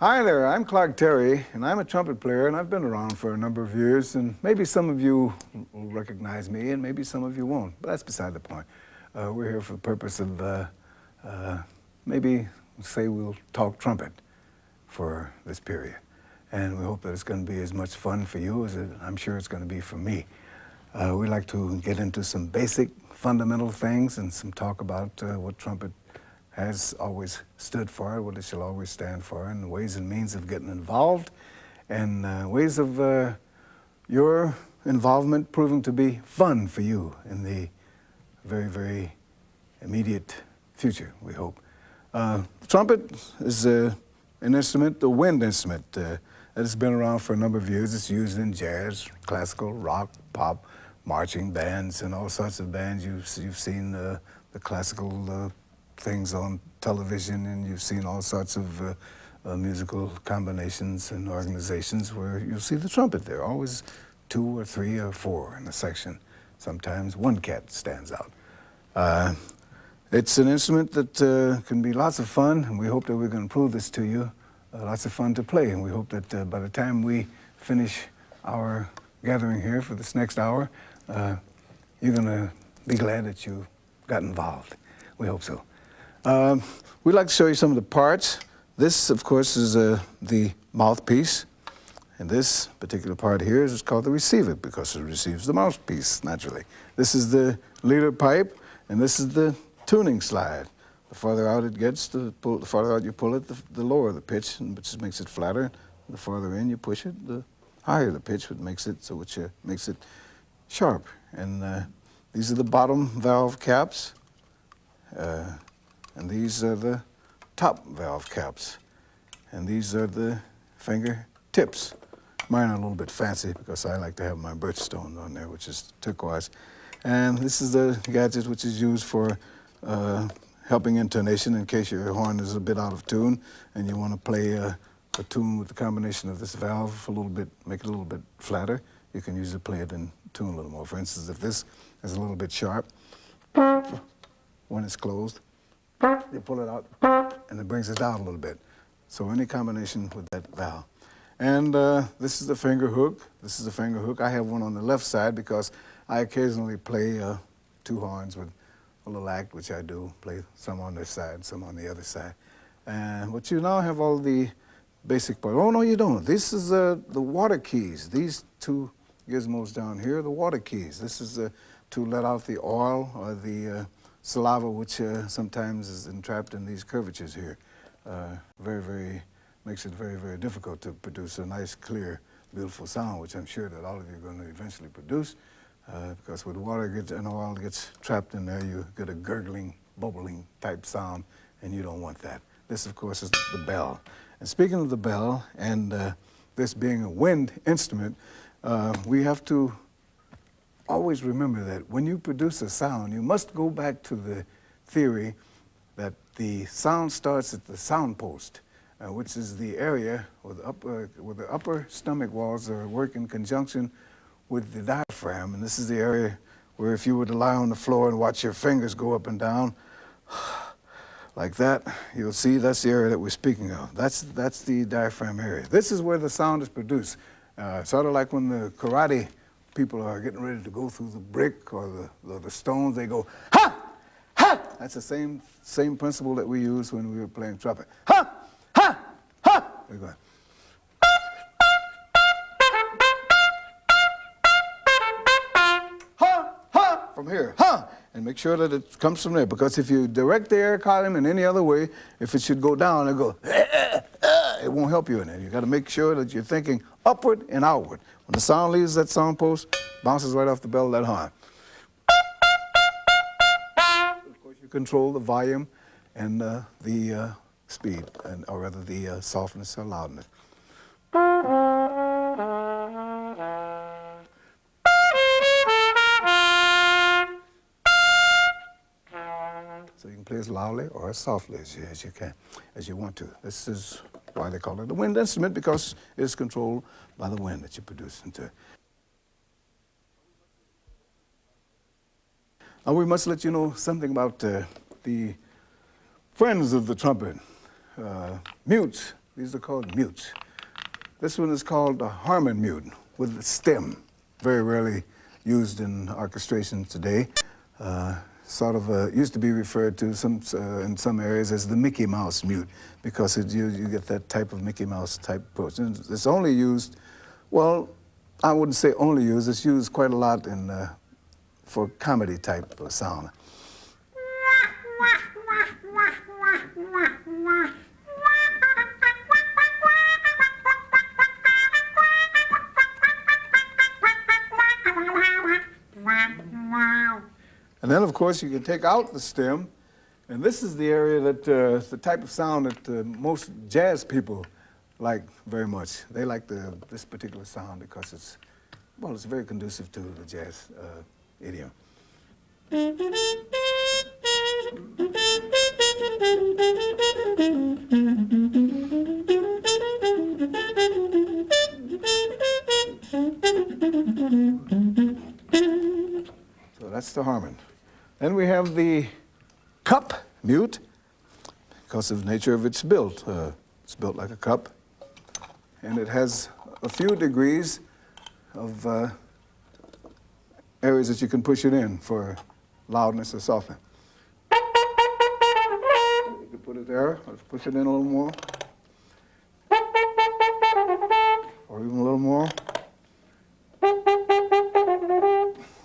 Hi there, I'm Clark Terry, and I'm a trumpet player, and I've been around for a number of years, and maybe some of you will recognize me, and maybe some of you won't, but that's beside the point. We're here for the purpose of maybe say we'll talk trumpet for this period, and we hope that it's going to be as much fun for you as I'm sure it's going to be for me. We like to get into some basic, fundamental things and some talk about what trumpet has always stood for, what it shall always stand for, and ways and means of getting involved, and ways of your involvement proving to be fun for you in the very, very immediate future, we hope. Trumpet is an instrument, a wind instrument, that has been around for a number of years. It's used in jazz, classical, rock, pop, marching bands, and all sorts of bands. You've seen the classical things on television, and you've seen all sorts of musical combinations and organizations where you'll see the trumpet there, always 2 or 3 or 4 in a section. Sometimes one cat stands out. It's an instrument that can be lots of fun, and we hope that we're going to prove this to you. Lots of fun to play, and we hope that by the time we finish our gathering here for this next hour, you're going to be glad that you got involved. We hope so. We'd like to show you some of the parts. This, of course, is the mouthpiece, and this particular part here is called the receiver because it receives the mouthpiece, naturally. This is the leader pipe, and this is the tuning slide. The farther out it gets, the farther out you pull it, the lower the pitch, which makes it flatter. The farther in you push it, the higher the pitch, which makes it makes it sharp. And these are the bottom valve caps. And these are the top valve caps. And these are the finger tips. Mine are a little bit fancy because I like to have my birchstone on there, which is turquoise. And this is the gadget which is used for helping intonation in case your horn is a bit out of tune and you want to play a tune with the combination of this valve a little bit, make it a little bit flatter. You can usually play it in tune a little more. For instance, if this is a little bit sharp, when it's closed, you pull it out, and it brings it down a little bit. So any combination with that valve. And this is the finger hook. This is the finger hook. I have one on the left side because I occasionally play 2 horns with a little act, which I do, play some on this side, some on the other side. But you now have all the basic parts. Oh, no, you don't. This is the water keys. These 2 gizmos down here are the water keys. This is to let out the oil or the saliva, which sometimes is entrapped in these curvatures here. Makes it very, very difficult to produce a nice, clear, beautiful sound, which I'm sure that all of you are going to eventually produce, because when water and oil gets trapped in there, you get a gurgling, bubbling type sound, and you don't want that. This, of course, is the bell. And speaking of the bell, and this being a wind instrument, we have to always remember that when you produce a sound, you must go back to the theory that the sound starts at the sound post, which is the area where the upper stomach walls work in conjunction with the diaphragm. And this is the area where if you were to lie on the floor and watch your fingers go up and down, like that, you'll see that's the area that we're speaking of. That's the diaphragm area. This is where the sound is produced. Sort of like when the karate people are getting ready to go through the brick or the stones, they go, ha, ha! That's the same principle that we use when we were playing trumpet. Ha, ha, ha! We're going, ha, ha, from here, ha! And make sure that it comes from there, because if you direct the air column in any other way, if it should go down, it go, it won't help you in it. You got to make sure that you're thinking upward and outward. When the sound leaves that sound post, bounces right off the bell of that horn. Of course, you control the volume and the speed, or rather the softness or loudness. So you can play as loudly or as softly as you can, as you want to. This is why they call it a wind instrument, because it's controlled by the wind that you produce into it. Now we must let you know something about the friends of the trumpet, mutes These are called mutes. This one is called a Harmon mute with the stem, very rarely used in orchestration today. Sort of used to be referred to in some areas as the Mickey Mouse mute, because you get that type of Mickey Mouse type approach. And it's only used, well, I wouldn't say only used, it's used quite a lot for comedy type sound. And then, of course, you can take out the stem, and this is the area that, the type of sound that most jazz people like very much. They like this particular sound because it's, well, it's very conducive to the jazz idiom. So that's the Harmon. Then we have the cup mute, because of the nature of its build. It's built like a cup, and it has a few degrees of areas that you can push it in for loudness or softness. You can put it there, or push it in a little more, or even a little more,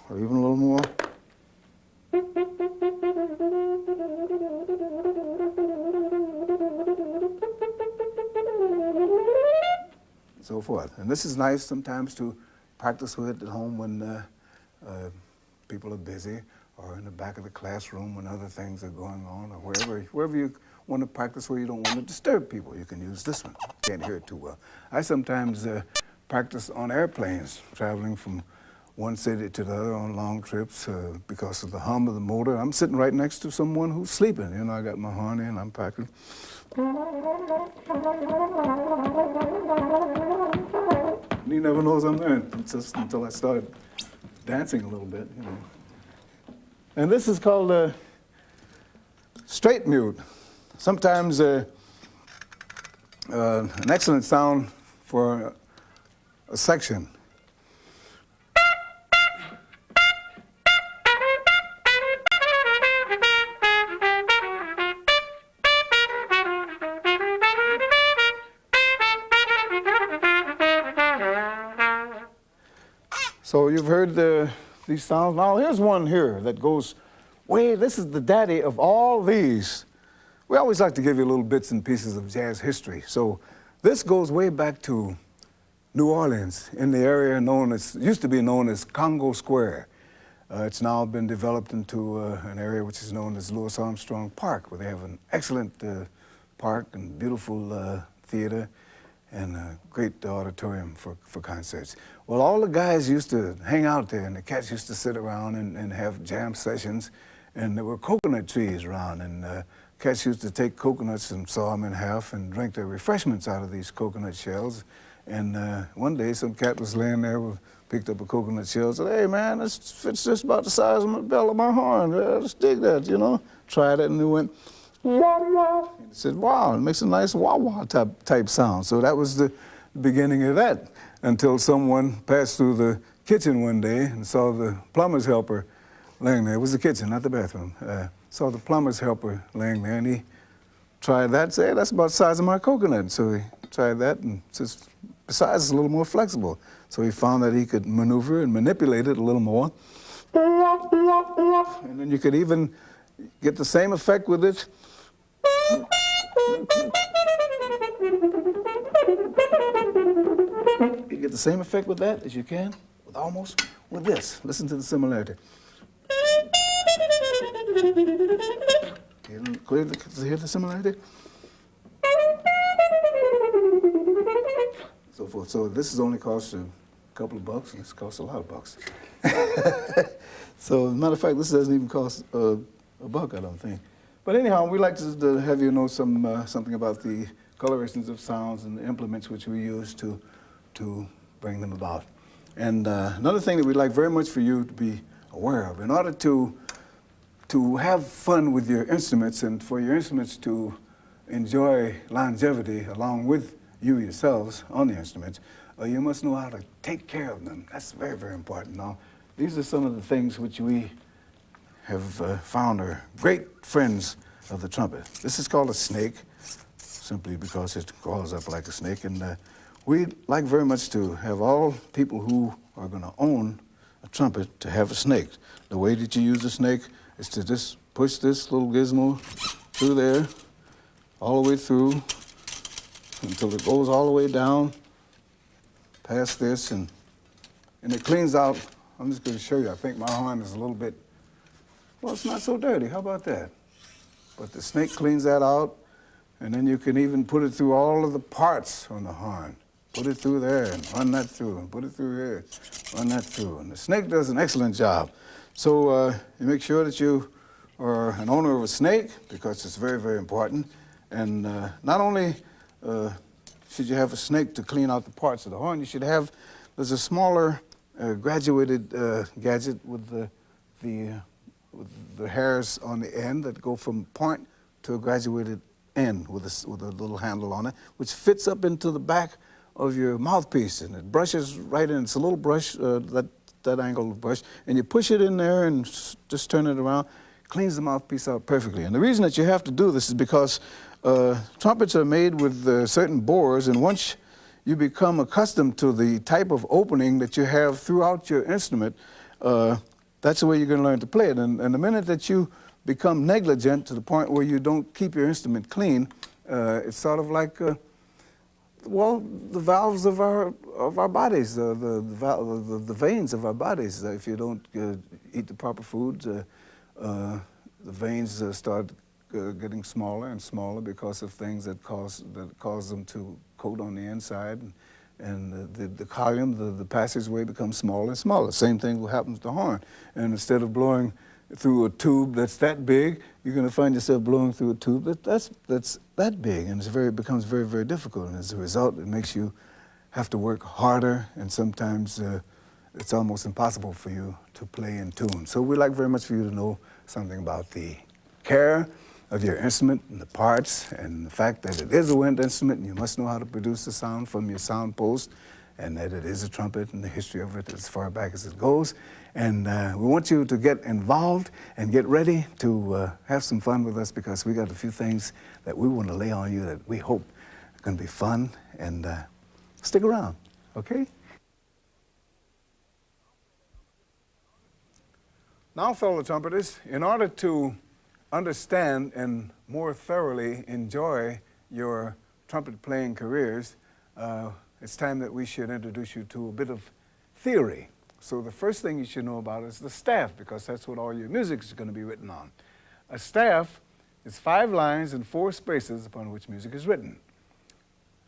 or even a little more. So forth. And this is nice sometimes to practice with it at home when people are busy, or in the back of the classroom when other things are going on, or wherever you want to practice where you don't want to disturb people. You can use this one. Can't hear it too well. I sometimes practice on airplanes, traveling from one city to the other on long trips because of the hum of the motor. I'm sitting right next to someone who's sleeping. You know, I got my horn in, I'm practicing. And he never knows I'm there until I start dancing a little bit, you know. And this is called a straight mute. Sometimes an excellent sound for a section. So you've heard these sounds. Now here's one here that goes way, this is the daddy of all these. We always like to give you little bits and pieces of jazz history. So this goes way back to New Orleans, in the area used to be known as Congo Square. It's now been developed into an area which is known as Louis Armstrong Park, where they have an excellent park and beautiful theater and a great auditorium for concerts. Well, all the guys used to hang out there, and the cats used to sit around and have jam sessions, and there were coconut trees around, and cats used to take coconuts and saw them in half and drink their refreshments out of these coconut shells. And one day, some cat was laying there, picked up a coconut shell, said, "Hey, man, it's just about the size of the bell of my horn. Let's dig that, you know." Tried it, and it went, wah, wah. He said, "Wow, it makes a nice wah-wah type sound." So that was the beginning of that, until someone passed through the kitchen one day and saw the plumber's helper laying there. It was the kitchen, not the bathroom. Saw the plumber's helper laying there, and he tried that and said, "Hey, that's about the size of my coconut." So he tried that, and says, besides, it's a little more flexible. So he found that he could maneuver and manipulate it a little more. And then you could even get the same effect with it. You get the same effect with that as you can with this. Listen to the similarity. Clearly hear the similarity? So forth. So this has only cost a couple of bucks, and it's cost a lot of bucks. So as a matter of fact, this doesn't even cost a buck, I don't think. But anyhow, we'd like to have you know something about the colorations of sounds and the implements which we use to bring them about. And another thing that we'd like very much for you to be aware of, in order to have fun with your instruments and for your instruments to enjoy longevity along with you yourselves on the instruments, you must know how to take care of them. That's very, very important. Now, these are some of the things which we have found are great friends of the trumpet. This is called a snake, simply because it crawls up like a snake. And we'd like very much to have all people who are going to own a trumpet to have a snake. The way that you use the snake is to just push this little gizmo through there, all the way through, until it goes all the way down, past this, and it cleans out. I'm just going to show you. I think my horn is a little bit, well, it's not so dirty. How about that? But the snake cleans that out, and then you can even put it through all of the parts on the horn. Put it through there and run that through, and put it through here, run that through. And the snake does an excellent job. So you make sure that you are an owner of a snake, because it's very, very important. And not only should you have a snake to clean out the parts of the horn, you should have, there's a smaller graduated gadget with the hairs on the end that go from point to a graduated end with a little handle on it, which fits up into the back of your mouthpiece, and it brushes right in. It's a little brush, that angle brush, and you push it in there and just turn it around, cleans the mouthpiece out perfectly. And the reason that you have to do this is because trumpets are made with certain bores, and once you become accustomed to the type of opening that you have throughout your instrument, that's the way you're going to learn to play it. And the minute that you become negligent to the point where you don't keep your instrument clean, it's sort of like, well, the valves of our bodies, the veins of our bodies. If you don't eat the proper foods, the veins start getting smaller and smaller because of things that cause them to coat on the inside, and the column, the passageway becomes smaller and smaller. Same thing will happen to the horn. And instead of blowing through a tube that's that big, you're going to find yourself blowing through a tube that's that big, and it becomes very, very difficult. And as a result, it makes you have to work harder, and sometimes it's almost impossible for you to play in tune. So we'd like very much for you to know something about the care of your instrument and the parts, and the fact that it is a wind instrument, and you must know how to produce the sound from your sound post, and that it is a trumpet, and the history of it as far back as it goes. And we want you to get involved and get ready to have some fun with us, because we got a few things that we want to lay on you that we hope are going to be fun, and stick around, okay? Now, fellow trumpeters, in order to understand and more thoroughly enjoy your trumpet playing careers, it's time that we should introduce you to a bit of theory. So the first thing you should know about is the staff, because that's what all your music is going to be written on. A staff is 5 lines and 4 spaces upon which music is written.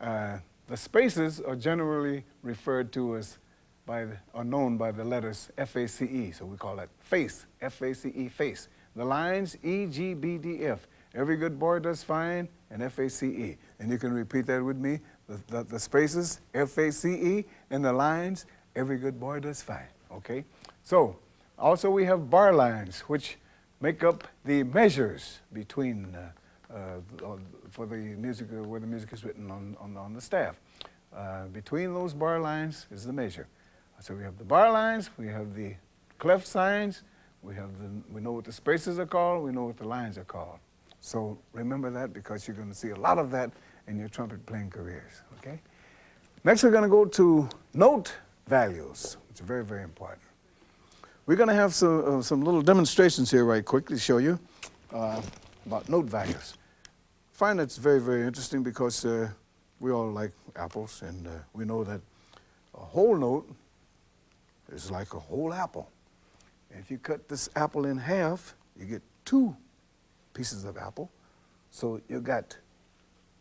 The spaces are generally referred to as are known by the letters F-A-C-E, so we call that face, F-A-C-E, face. The lines E, G, B, D, F. Every good boy does fine, and F-A-C-E. And you can repeat that with me. The spaces, F-A-C-E, and the lines, every good boy does fine, okay? So, also we have bar lines, which make up the measures between, for the music, where the music is written on the staff. Between those bar lines is the measure. So we have the bar lines, we have the clef signs, we know what the spaces are called, we know what the lines are called. So remember that, because you're going to see a lot of that in your trumpet playing careers, okay? Next we're going to go to note values, which are very, very important. We're going to have some little demonstrations here right quick to show you about note values. I find that's very, very interesting, because we all like apples, and we know that a whole note is like a whole apple. And if you cut this apple in half, you get 2 pieces of apple. So you got,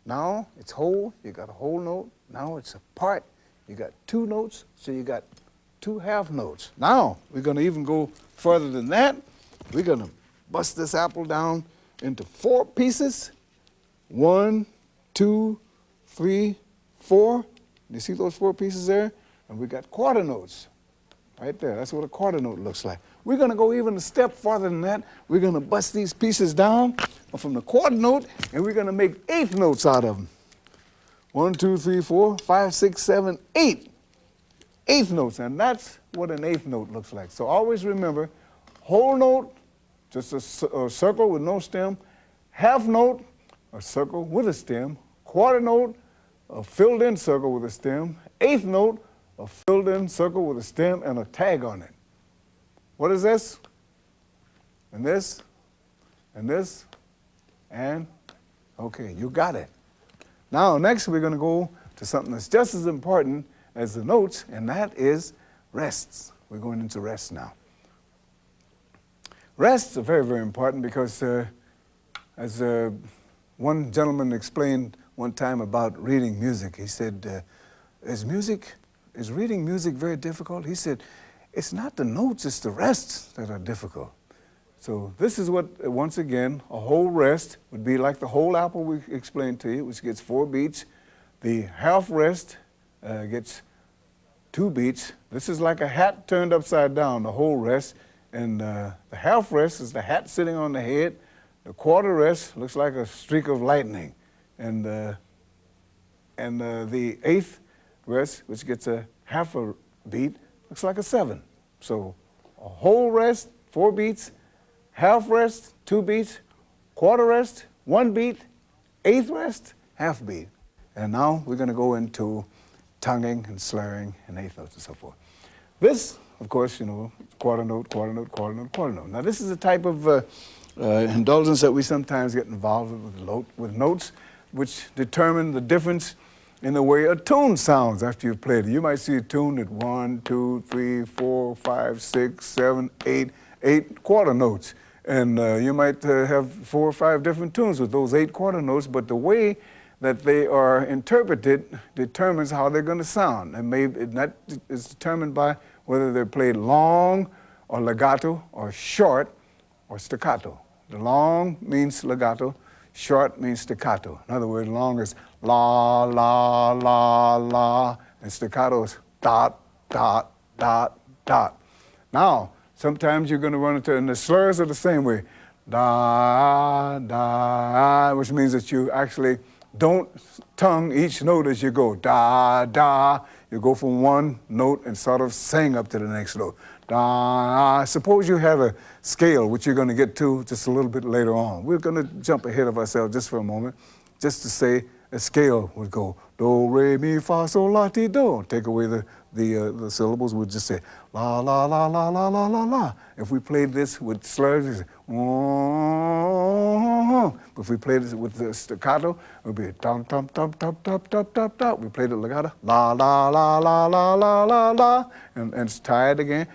now it's whole, you got a whole note. Now it's a part, you got 2 notes, so you got 2 half notes. Now we're going to even go further than that. We're going to bust this apple down into 4 pieces. 1, 2, 3, 4. You see those 4 pieces there? And we got quarter notes right there. That's what a quarter note looks like. We're going to go even a step farther than that. We're going to bust these pieces down are from the quarter note, and we're going to make eighth notes out of them. 1, 2, 3, 4, 5, 6, 7, 8. Eighth notes, and that's what an eighth note looks like. So always remember, whole note, just a circle with no stem, half note, a circle with a stem, quarter note, a filled-in circle with a stem, eighth note, a filled-in circle with a stem and a tag on it. What is this? And this, and this, and okay, you got it. Now, next we're going to go to something that's just as important as the notes, and that is rests. We're going into rests now. Rests are very, very important because as one gentleman explained one time about reading music, he said, is reading music very difficult? He said, it's not the notes, it's the rests that are difficult. So this is what, once again, a whole rest would be like the whole apple we explained to you, which gets 4 beats. The half rest gets 2 beats. This is like a hat turned upside down, the whole rest. And the half rest is the hat sitting on the head. The quarter rest looks like a streak of lightning. And the eighth rest, which gets a half a beat, looks like a 7. So a whole rest, 4 beats, half rest, 2 beats, quarter rest, 1 beat, eighth rest, half beat. And now we're going to go into tonguing and slurring and eighth notes and so forth. This, of course, you know, quarter note, quarter note, quarter note, quarter note. Now this is a type of indulgence that we sometimes get involved with notes, which determine the difference in the way a tune sounds after you've played it. You might see a tune at 1, 2, 3, 4, 5, 6, 7, 8 quarter notes. And you might have 4 or 5 different tunes with those 8 quarter notes, but the way that they are interpreted determines how they're going to sound. And that is determined by whether they're played long or legato or short or staccato. The long means legato, short means staccato. In other words, long is la, la, la, la, and staccato is dot, dot, dot, dot. Now, sometimes you're going to run into, and the slurs are the same way, da, da, which means that you actually don't tongue each note as you go. Da, da, you go from one note and sort of sing up to the next note. Da, suppose you have a scale, which you're going to get to just a little bit later on. We're going to jump ahead of ourselves just for a moment, just to say a scale would go do, re, mi, fa, sol, la, ti, do. Take away the syllables, we'll just say la, la, la, la, la, la, la, la. If we played this with slurs, we say, if we played this with the staccato, it would be dum, dum, dum, dum, dum, dum, dum, dum. We played it legato, la, la, la, la, la, la, la, la, and it's tied again.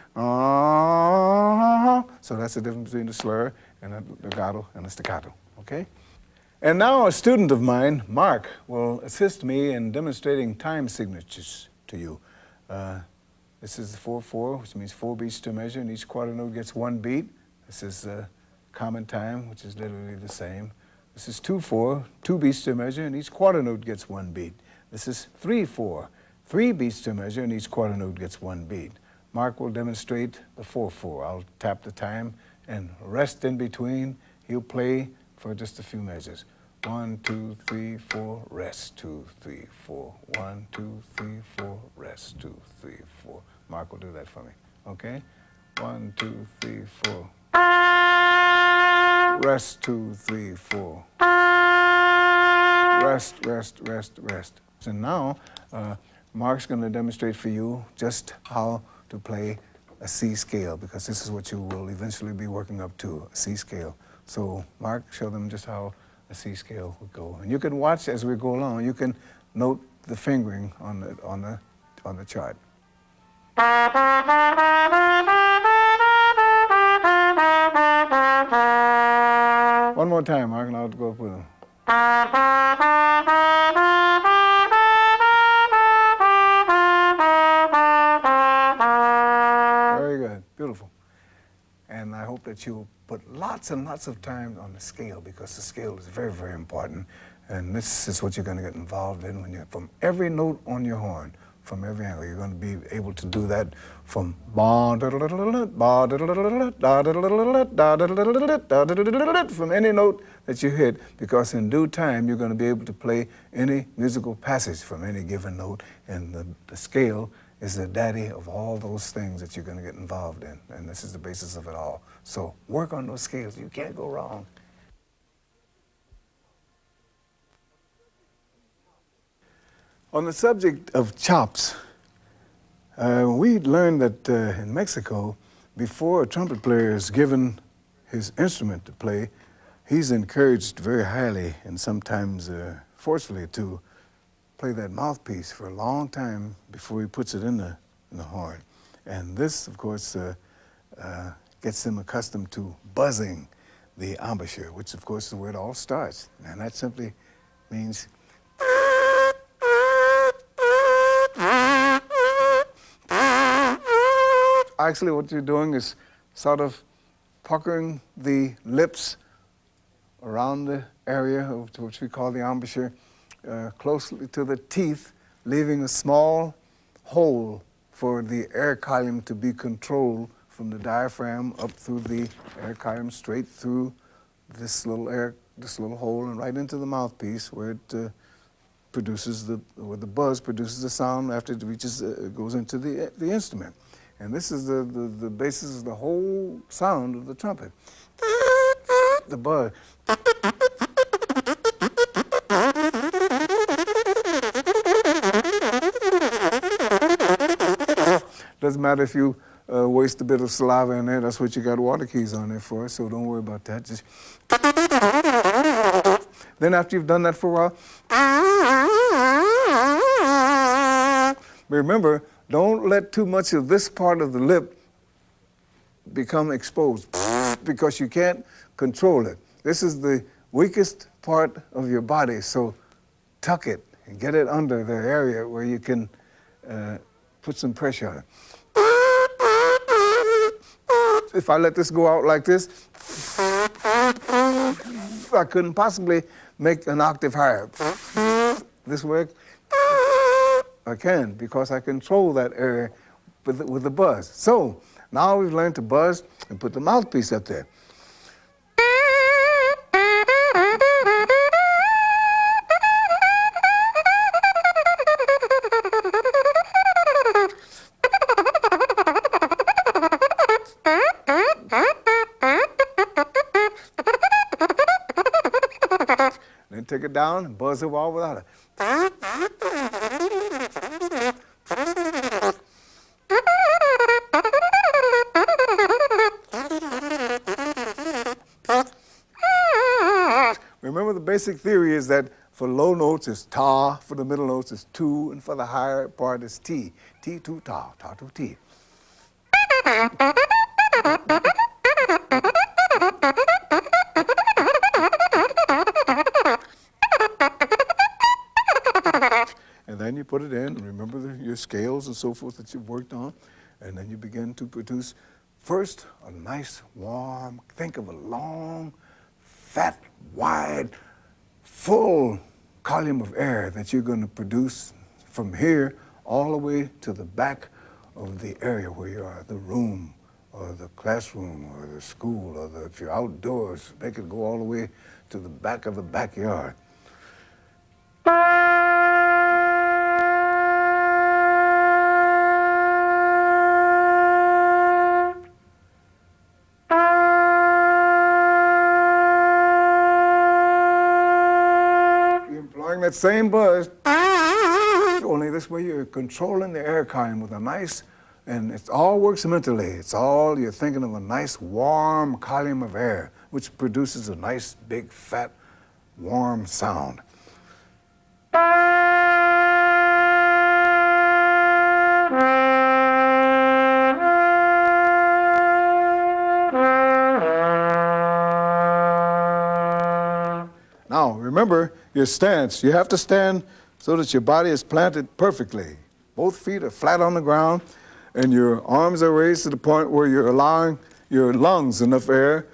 So that's the difference between the slur and the legato and the staccato, okay? And now a student of mine, Mark, will assist me in demonstrating time signatures to you. This is the 4/4, which means 4 beats to measure, and each quarter note gets 1 beat. This is common time, which is literally the same. This is 2/4, 2 beats to measure, and each quarter note gets 1 beat. This is 3/4, 3 beats to measure, and each quarter note gets 1 beat. Mark will demonstrate the 4/4. I'll tap the time and rest in between. He'll play for just a few measures. 1, 2, 3, 4, rest, 2, 3, 4. 1, 2, 3, 4, rest, 2, 3, 4. Mark will do that for me, okay? 1, 2, 3, 4. Rest, 2, 3, 4. Rest, rest, rest, rest. And now, Mark's going to demonstrate for you just how to play a C scale, because this is what you will eventually be working up to, a C scale. So, Mark, show them just how a C scale would go. And you can watch as we go along. You can note the fingering on the chart. One more time, Mark, and I'll go up with them. Very good, beautiful. And I hope that you'll put lots and lots of time on the scale, because the scale is very, very important. And this is what you're going to get involved in when you're from every note on your horn. from every angle. You're going to be able to do that from from any note that you hit, because in due time you're going to be able to play any musical passage from any given note, and the scale is the daddy of all those things that you're going to get involved in, and this is the basis of it all. So work on those scales. You can't go wrong. On the subject of chops, we learned that in Mexico, before a trumpet player is given his instrument to play, he's encouraged very highly and sometimes forcefully to play that mouthpiece for a long time before he puts it in the horn. And this, of course, gets him accustomed to buzzing the embouchure, which, of course, is where it all starts. And that simply means actually what you're doing is sort of puckering the lips around the area of which we call the embouchure, closely to the teeth, leaving a small hole for the air column to be controlled from the diaphragm up through the air column, straight through this little hole and right into the mouthpiece, where it produces where the buzz produces the sound after it reaches, goes into the instrument. And this is the basis of the whole sound of the trumpet. The buzz. Doesn't matter if you waste a bit of saliva in there. That's what you got water keys on there for, so don't worry about that. Just then after you've done that for a while, remember, don't let too much of this part of the lip become exposed, because you can't control it. This is the weakest part of your body, so tuck it and get it under the area where you can put some pressure on it. If I let this go out like this, I couldn't possibly make an octave higher. This way, I can, because I control that area with the buzz. So now we've learned to buzz and put the mouthpiece up there. Then take it down and buzz it all without it. Remember, the basic theory is that for low notes it's ta, for the middle notes it's tu, and for the higher part it's ti. Ti tu ta, ta tu ti. And then you put it in, and remember your scales and so forth that you've worked on, and then you begin to produce first a nice warm, think of a long, fat, wide, full column of air that you're going to produce from here all the way to the back of the area where you are, the room or the classroom or the school, or if you're outdoors, make it go all the way to the back of the backyard. That same buzz, only this way you're controlling the air column with a nice, and it all works mentally. It's all, you're thinking of a nice warm column of air, which produces a nice big fat warm sound. Now, remember your stance. You have to stand so that your body is planted perfectly. Both feet are flat on the ground, and your arms are raised to the point where you're allowing your lungs enough air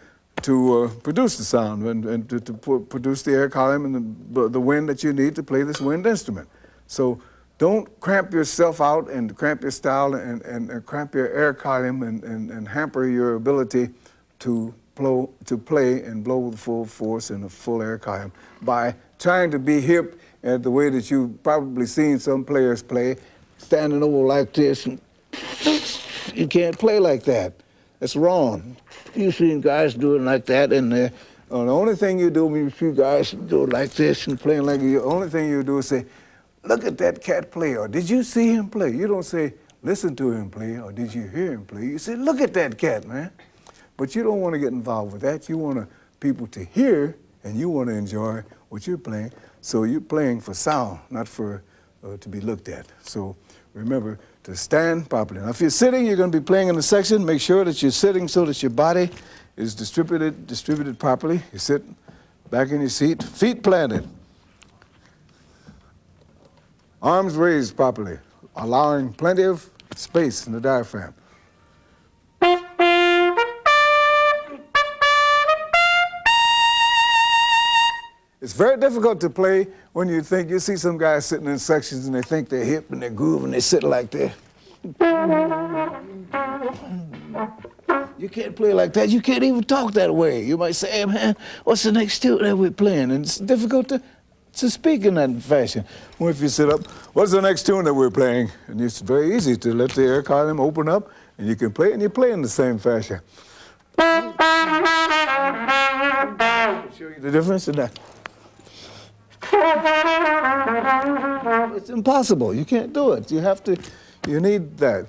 to produce the sound and to produce the air column and the wind that you need to play this wind instrument. So Don't cramp yourself out and cramp your style and cramp your air column and hamper your ability to play and blow with full force and a full air column by trying to be hip at the way that you've probably seen some players play, standing over like this. And you can't play like that. That's wrong. You've seen guys do it like that, and the only thing you do when you see guys do it like this and playing like the only thing you do is say, look at that cat play, or did you see him play? You don't say, listen to him play, or did you hear him play? You say, look at that cat, man. But you don't want to get involved with that. You want people to hear, and you want to enjoy what you're playing. So you're playing for sound, not for to be looked at. So remember to stand properly. Now, if you're sitting, you're going to be playing in a section. Make sure that you're sitting so that your body is distributed properly. You sit back in your seat, feet planted, arms raised properly, allowing plenty of space in the diaphragm. It's very difficult to play when you see some guys sitting in sections and they think they're hip and they're grooving and they sit like that. You can't play like that. You can't even talk that way. You might say, hey man, what's the next tune that we're playing? And it's difficult to speak in that fashion. Well, if you sit up, what's the next tune that we're playing? And it's very easy to let the air column open up and you can play, and you play in the same fashion. I'll show you the difference in that. It's impossible. You can't do it. You need that.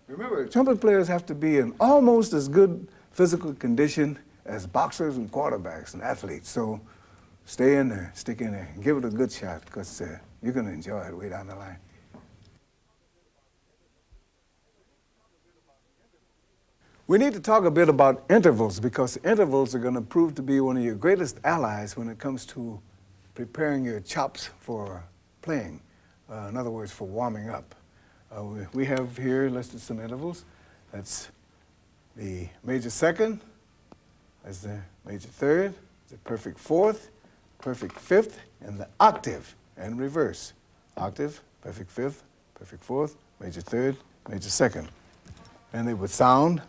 Remember, trumpet players have to be in almost as good physical condition as boxers and quarterbacks and athletes. So stay in there, stick in there, and give it a good shot, because you're going to enjoy it way down the line. We need to talk a bit about intervals, because intervals are going to prove to be one of your greatest allies when it comes to preparing your chops for playing. In other words, for warming up. We have here listed some intervals. That's the major second, that's the major third, the perfect fourth, perfect fifth, and the octave and reverse. Octave, perfect fifth, perfect fourth, major third, major second. And they would sound.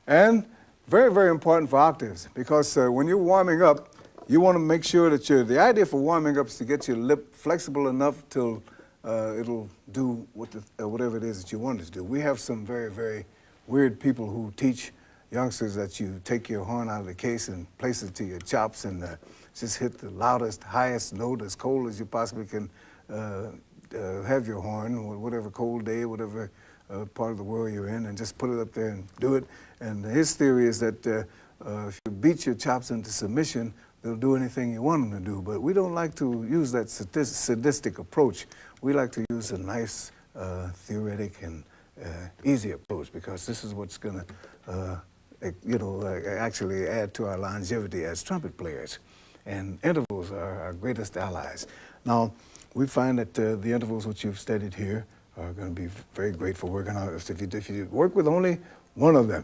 And very, very important for octaves, because when you're warming up, you want to make sure that the idea for warming up is to get your lip flexible enough till it'll do whatever it is that you want it to do. We have some very, very weird people who teach youngsters that you take your horn out of the case and place it to your chops and just hit the loudest, highest note as cold as you possibly can have your horn, whatever cold day, whatever part of the world you're in, and just put it up there and do it. And his theory is that if you beat your chops into submission, they'll do anything you want them to do. But we don't like to use that sadistic approach. We like to use a nice, theoretic and easy approach, because this is what's going to actually add to our longevity as trumpet players. And intervals are our greatest allies. Now, we find that the intervals which you've studied here are going to be very great for working out. If you work with only one of them.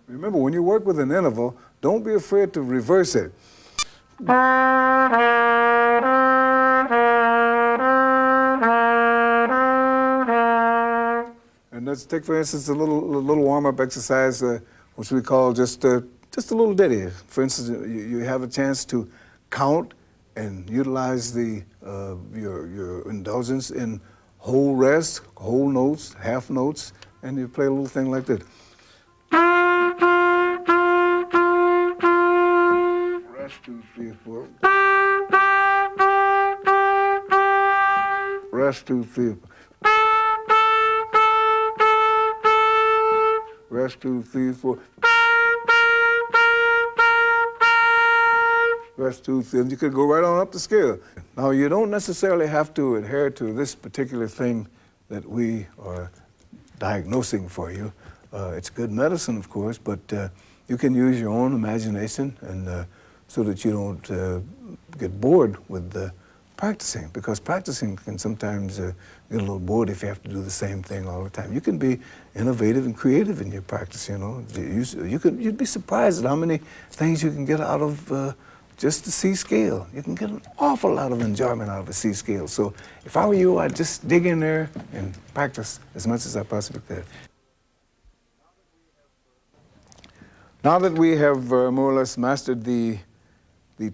Remember, when you work with an interval, don't be afraid to reverse it. And let's take, for instance, a little warm-up exercise, which we call just a little ditty. For instance, you have a chance to count and utilize your indulgence in whole rest, whole notes, half notes, and you play a little thing like this. Rest, 2, 3, 4. Rest, 2, 3, 4. Rest, 2, 3, 4. Rest, 2, 3. And you could go right on up the scale. Now, you don't necessarily have to adhere to this particular thing that we are diagnosing for you. It's good medicine, of course, but you can use your own imagination, and so that you don't get bored with practicing, because practicing can sometimes get a little bored if you have to do the same thing all the time. You can be innovative and creative in your practice, you know. You'd be surprised at how many things you can get out of just the C scale. You can get an awful lot of enjoyment out of a C scale. So if I were you, I'd just dig in there and practice as much as I possibly could. Now that we have more or less mastered the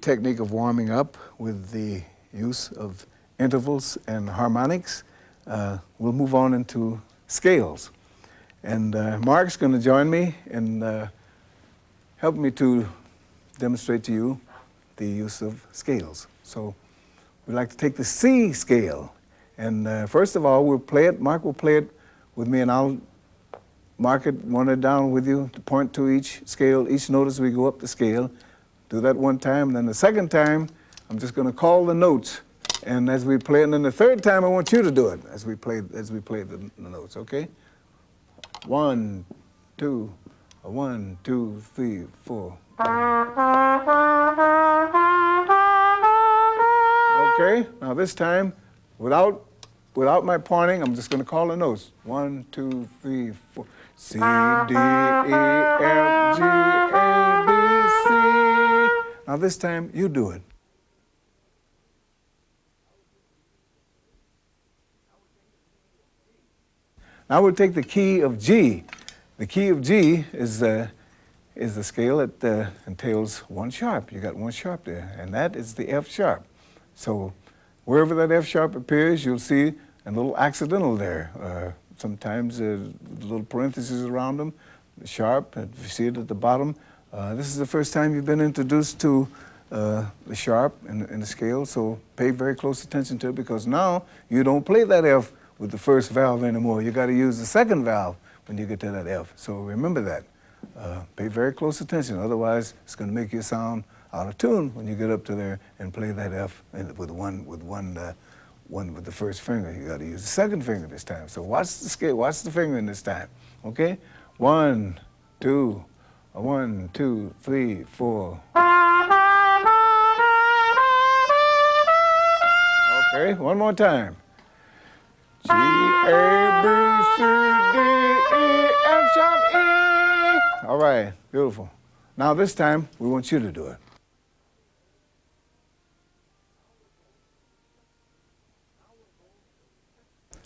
technique of warming up with the use of intervals and harmonics, we'll move on into scales. And Mark's going to join me in helping me to demonstrate to you the use of scales. So we'd like to take the C scale. And first of all, we'll play it. Mark will play it with me, and I'll mark it, run it down with you to point to each scale, each note as we go up the scale. Do that one time, and then the second time, I'm just going to call the notes, and as we play it, and then the third time, I want you to do it as we play the notes. Okay? 1, 2, 1, 2, 3, 4. Okay. Now this time, without my pointing, I'm just going to call the notes. 1, 2, 3, 4. C, D, E, F, G, A, B, C. Now this time, you do it. Now we'll take the key of G. The key of G is the scale that entails one sharp. You got one sharp there, and that is the F sharp. So wherever that F sharp appears, you'll see a little accidental there. Sometimes little parentheses around them, sharp, and you see it at the bottom. This is the first time you've been introduced to the sharp in the scale, so pay very close attention to it, because now you don't play that F with the first valve anymore. You got to use the second valve when you get to that F. So remember that. Pay very close attention, otherwise it's going to make you sound out of tune when you get up to there and play that F with the first finger. You got to use the second finger this time. So watch the scale, watch the fingering this time. Okay? 1, 2, 1, 2, 3, 4. Okay, one more time. G, A, B, C, D, E, F sharp, E. All right, beautiful. Now this time, we want you to do it.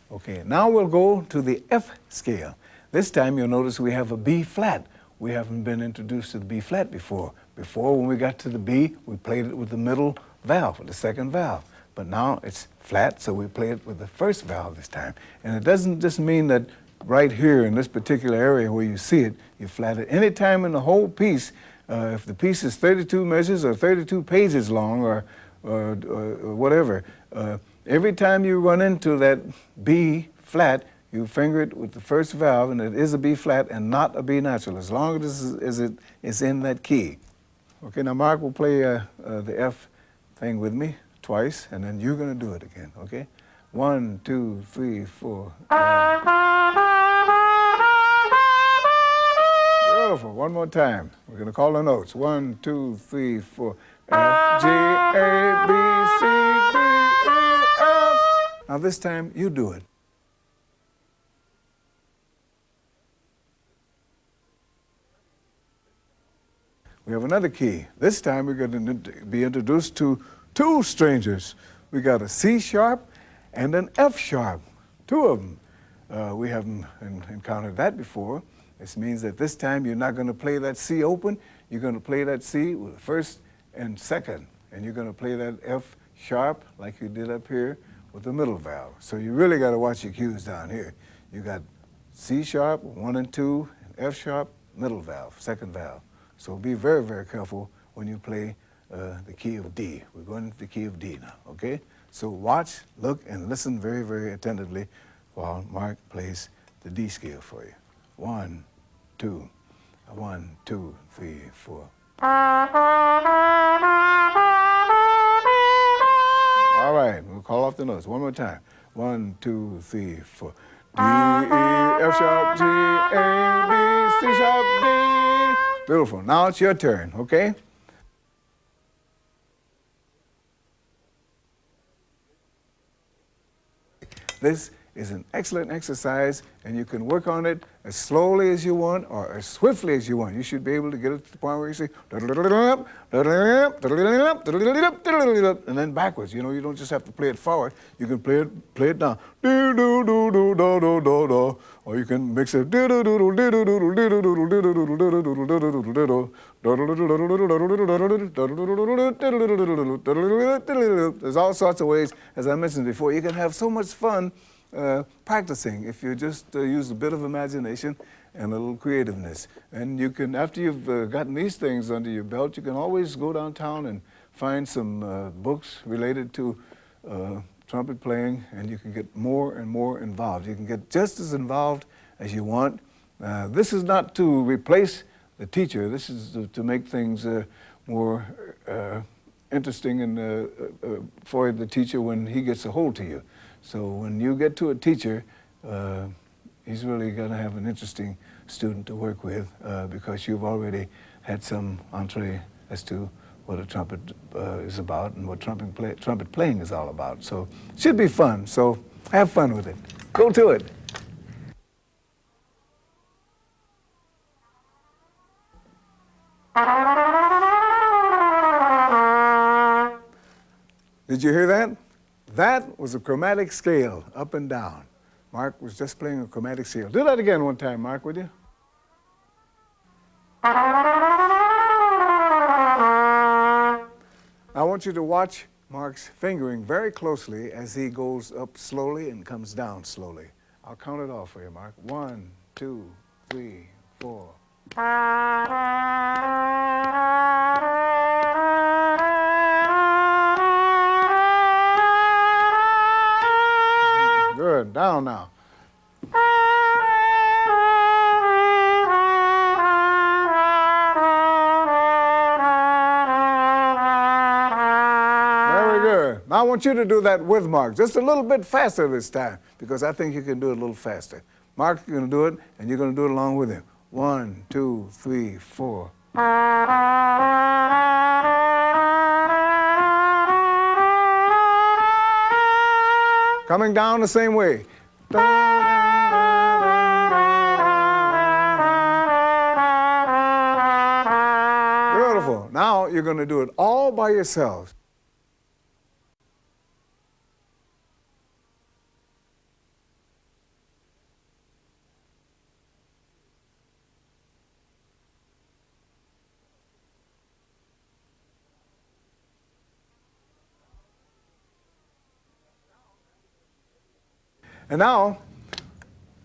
Okay, now we'll go to the F scale. This time you'll notice we have a B flat. We haven't been introduced to the B flat before. Before, when we got to the B, we played it with the middle valve, with the second valve. But now it's flat, so we play it with the first valve this time. And it doesn't just mean that right here in this particular area where you see it, you flat it. Any time in the whole piece, if the piece is 32 measures or 32 pages long or whatever, every time you run into that B flat, you finger it with the first valve, and it is a B flat and not a B natural, as long as it is in that key. Okay, now Mark will play the F thing with me twice, and then you're going to do it again, okay? 1, 2, 3, 4. Beautiful. One more time. We're going to call the notes. 1, 2, 3, 4. F, G, A, B, C, D, E, F. Now this time, you do it. We have another key. This time, we're going to be introduced to two strangers. We got a C sharp and an F sharp, two of them. We haven't encountered that before. This means that this time you're not going to play that C open. You're going to play that C with the first and second, and you're going to play that F sharp like you did up here with the middle valve. So you really got to watch your cues down here. You got C sharp, 1 and 2, and F sharp, middle valve, second valve. So be very, very careful when you play the key of D. We're going into the key of D now, okay? So watch, look, and listen very, very attentively while Mark plays the D scale for you. 1, 2, 1, 2, 3, 4. All right, we'll call off the notes one more time. 1, 2, 3, 4. D, E, F sharp, G, A, B, C sharp, D. Beautiful. Now it's your turn, okay? This is an excellent exercise, and you can work on it as slowly as you want or as swiftly as you want. You should be able to get it to the point where you say, and then backwards. You know, you don't just have to play it forward. You can play it down. Or you can mix it. There's all sorts of ways, as I mentioned before. You can have so much fun practicing if you just use a bit of imagination and a little creativeness. And you can, after you've gotten these things under your belt, you can always go downtown and find some books related to trumpet playing, and you can get more and more involved. You can get just as involved as you want. This is not to replace the teacher. This is to make things more interesting and for the teacher when he gets a hold to you. So when you get to a teacher, he's really going to have an interesting student to work with because you've already had some entree as to what a trumpet is about and what trumpet playing is all about. So it should be fun. So have fun with it. Go to it. Did you hear that? That was a chromatic scale, up and down. Mark was just playing a chromatic scale. Do that again one time, Mark, would you? I want you to watch Mark's fingering very closely as he goes up slowly and comes down slowly. I'll count it off for you, Mark. 1, 2, 3, 4. Good. Down now. Now I want you to do that with Mark, just a little bit faster this time, because I think you can do it a little faster. Mark, you're going to do it, and you're going to do it along with him. 1, 2, 3, 4. Coming down the same way. Beautiful. Now you're going to do it all by yourselves. And now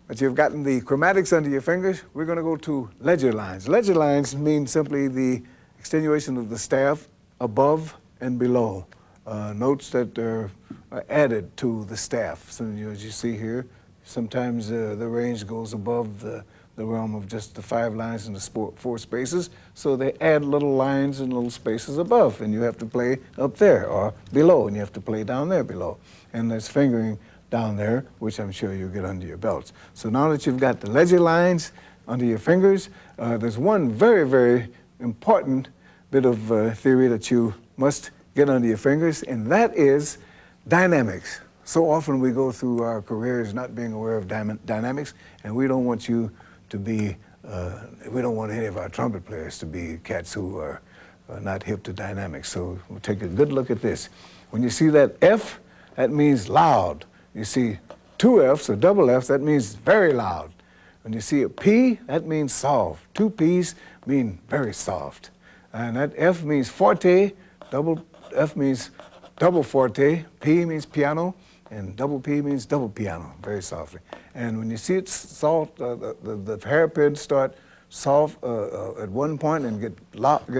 that you've gotten the chromatics under your fingers, we're going to go to ledger lines. Ledger lines mean simply the extenuation of the staff above and below. Notes that are added to the staff. So as you see here, sometimes the range goes above the realm of just the 5 lines and the 4 spaces. So they add little lines and little spaces above, and you have to play up there, or below, and you have to play down there below. And there's fingering down there, which I'm sure you'll get under your belts. So now that you've got the ledger lines under your fingers, there's one very, very important bit of theory that you must get under your fingers, and that is dynamics. So often we go through our careers not being aware of dynamics, and we don't want you to be, we don't want any of our trumpet players to be cats who are not hip to dynamics. So we'll take a good look at this. When you see that F, that means loud. You see 2 Fs or double Fs, that means very loud. When you see a P, that means soft. 2 Ps mean very soft. And that F means forte, double F means double forte, P means piano, and double P means double piano, very softly. And when you see it soft, the hairpins start soft at one point and get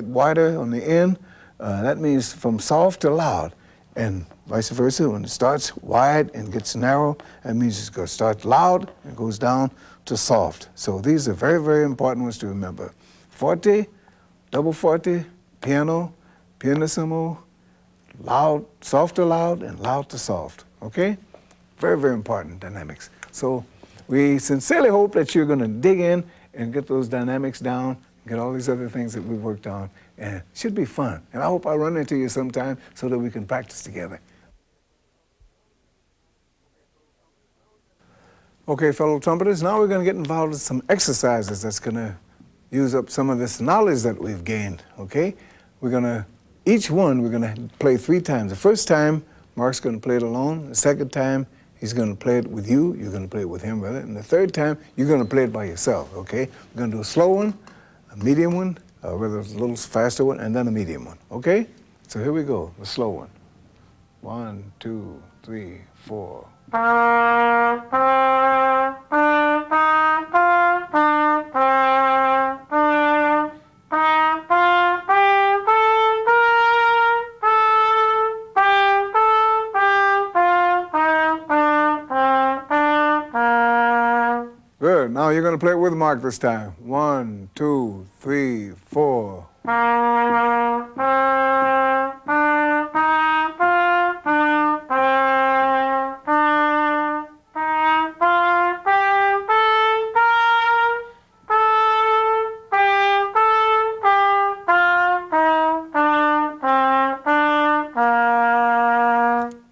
wider on the end, that means from soft to loud. And vice versa, when it starts wide and gets narrow, that means it's going to start loud and goes down to soft. So these are very, very important ones to remember. Forte, double forte, piano, pianissimo, loud, soft to loud, and loud to soft, okay? Very, very important dynamics. So we sincerely hope that you're going to dig in and get those dynamics down get all these other things that we've worked on, and it should be fun. And I hope I run into you sometime so that we can practice together. Okay, fellow trumpeters, now we're going to get involved with some exercises that's going to use up some of this knowledge that we've gained, okay? Each one, we're going to play 3 times. The first time, Mark's going to play it alone. The second time, he's going to play it with you. You're going to play it with him, rather. And the third time, you're going to play it by yourself, okay? We're going to do a slow one, a medium one, rather a little faster one, and then a medium one, okay? So here we go, the slow one. 1, 2, 3, 4. Good. Now you're going to play it with Mark this time. 1, 2, 3, 4.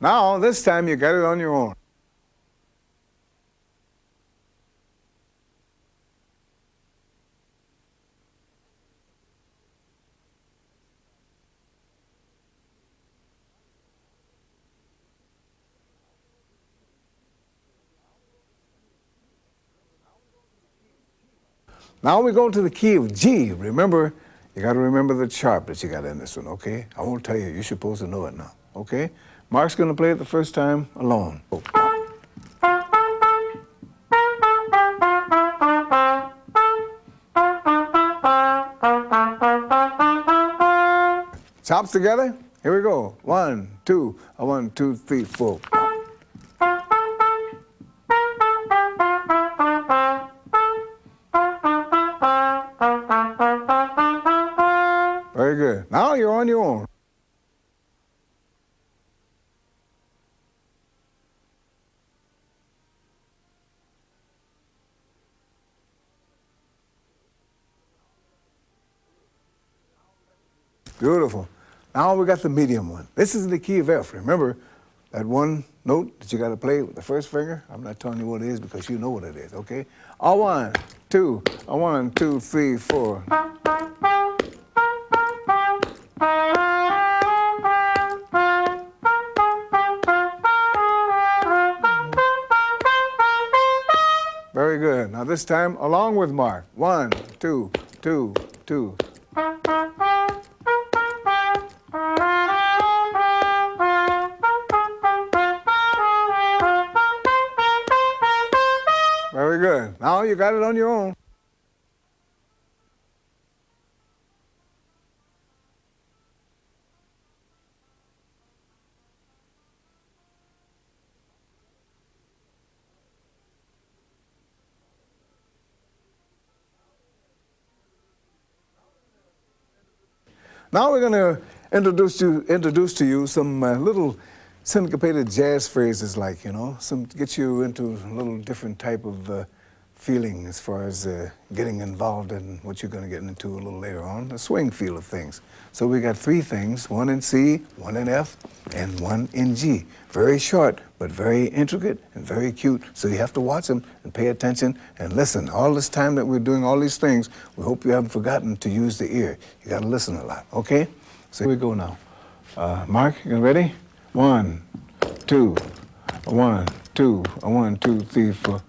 Now, this time you got it on your own. Now we go to the key of G. Remember, you got to remember the sharp that you got in this one, okay? I won't tell you. You're supposed to know it now, okay? Mark's going to play it the first time alone. Chops together. Here we go. 1, 2, 1, 2, 3, 4. Very good. Now you're on your own. Beautiful. Now we got the medium one. This is the key of F. Remember that one note that you got to play with the first finger? I'm not telling you what it is because you know what it is, okay? A 1, 2, a 1, 2, 3, 4. Very good. Now this time, along with Mark. 1, 2, 2, 2. Very good. Now you got it on your own. Now we're going to introduce to you some little syncopated jazz phrases, like, you know, some get you into a little different type of feeling as far as getting involved in what you're going to get into a little later on, the swing feel of things. So we got 3 things, 1 in C, 1 in F, and 1 in G. Very short, but very intricate and very cute. So you have to watch them and pay attention and listen. All this time that we're doing all these things, we hope you haven't forgotten to use the ear. You got to listen a lot, okay? So here we go now. Mark, you ready? 1, 2, 1, 2, 1, 2, 3, 4.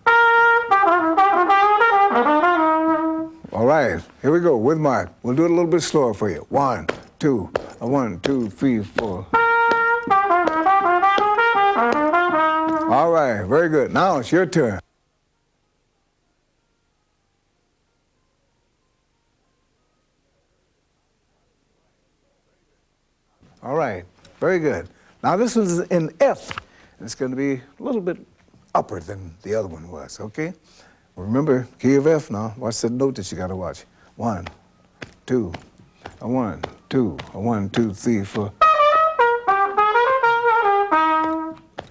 All right, here we go with Mark. We'll do it a little bit slower for you. 1, 2, 1, 2, 3, 4. All right, very good. Now it's your turn. All right, very good. Now this one's in F. It's going to be a little bit upper than the other one was, okay? Remember, key of F now. Watch the note that you got to watch. 1, 2, a 1, 2, a 1, 2, 3, 4.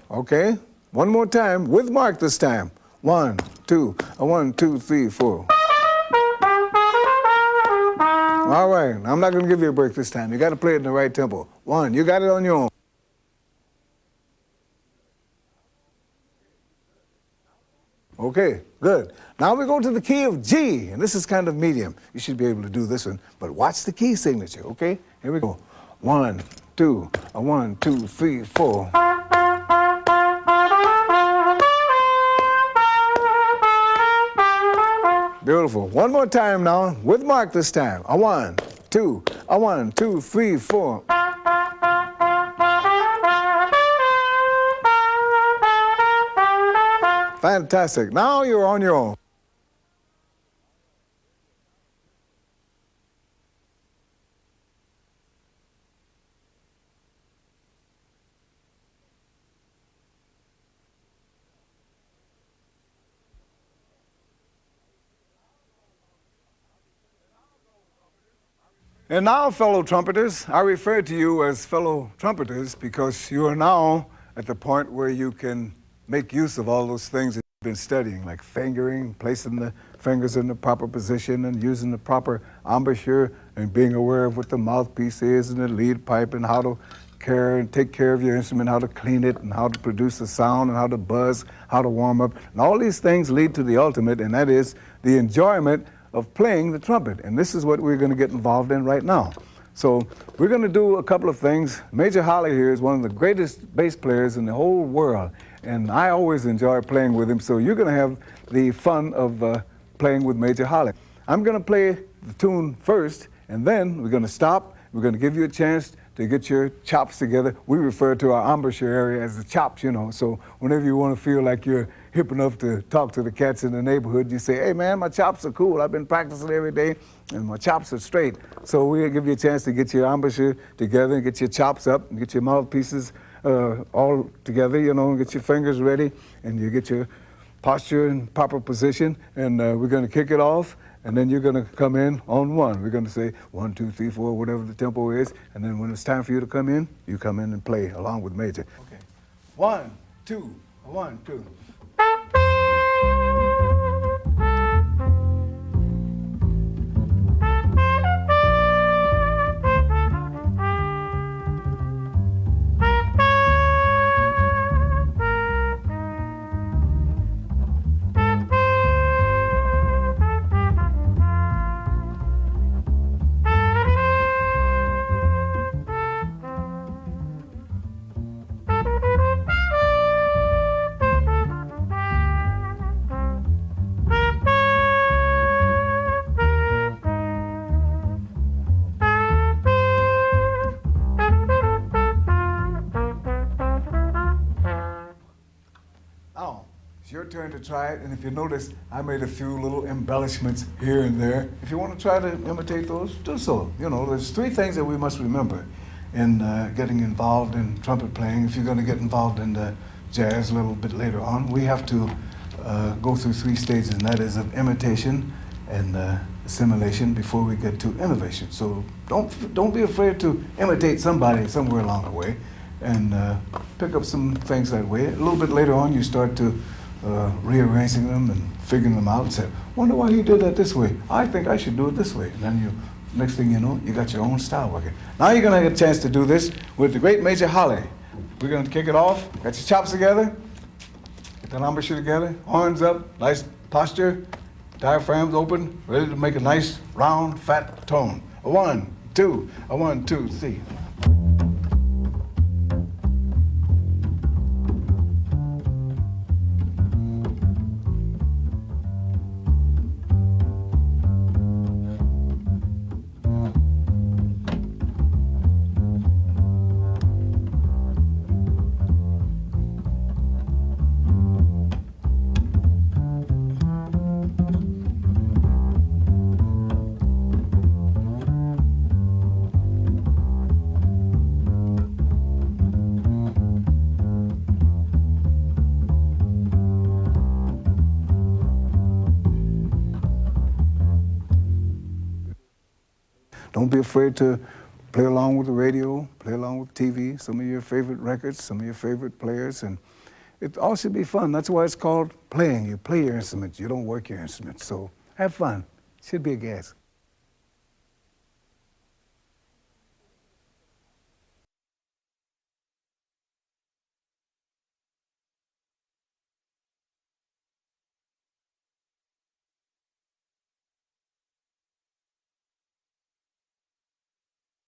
Okay, one more time with Mark this time. 1, 2, a 1, 2, 3, 4. All right, I'm not going to give you a break this time. You got to play it in the right tempo. One, you got it on your own. Okay, good. Now we go to the key of G, and this is kind of medium. You should be able to do this one, but watch the key signature, okay? Here we go. 1, 2, 1, 2, 3, 4. Beautiful. One more time now, with Mark this time. 1, 2, 1, 2, 3, 4. Fantastic. Now you're on your own. And now, fellow trumpeters, I refer to you as fellow trumpeters because you are now at the point where you can make use of all those things that you've been studying, like fingering, placing the fingers in the proper position and using the proper embouchure and being aware of what the mouthpiece is and the lead pipe and how to take care of your instrument, how to clean it and how to produce a sound and how to buzz, how to warm up. And all these things lead to the ultimate, and that is the enjoyment of playing the trumpet. And this is what we're going to get involved in right now. So we're going to do a couple of things. Major Holly here is one of the greatest bass players in the whole world, and I always enjoy playing with him, so you're going to have the fun of playing with Major Holly. I'm going to play the tune first, and then we're going to stop. We're going to give you a chance to get your chops together. We refer to our embouchure area as the chops, you know, so whenever you want to feel like you're hip enough to talk to the cats in the neighborhood, you say, hey man, my chops are cool. I've been practicing every day and my chops are straight. So we'll give you a chance to get your embouchure together and get your chops up and get your mouthpieces all together, you know, and get your fingers ready and you get your posture in proper position, and we're going to kick it off, and then you're going to come in on one. We're going to say 1, 2, 3, 4, whatever the tempo is, and then when it's time for you to come in, you come in and play along with Major. Okay. 1, 2, 1, 2. It's your turn to try it, and if you notice, I made a few little embellishments here and there. If you want to try to imitate those, do so. You know, there's 3 things that we must remember in getting involved in trumpet playing. If you're going to get involved in the jazz a little bit later on, we have to go through 3 stages, and that is of imitation and assimilation before we get to innovation. So don't be afraid to imitate somebody somewhere along the way, and pick up some things that way. A little bit later on, you start to rearranging them and figuring them out and say, wonder why he did that this way. I think I should do it this way. And then next thing you know, you got your own style working. Now you're going to get a chance to do this with the great Major Holly. We're going to kick it off. Got your chops together. Get the embouchure together. Horns up. Nice posture. Diaphragms open. Ready to make a nice, round, fat tone. 1, 2, 1, 2, 3. Don't be afraid to play along with the radio, play along with TV, some of your favorite records, some of your favorite players, and it all should be fun. That's why it's called playing. You play your instruments, you don't work your instruments, so have fun. Should be a gas.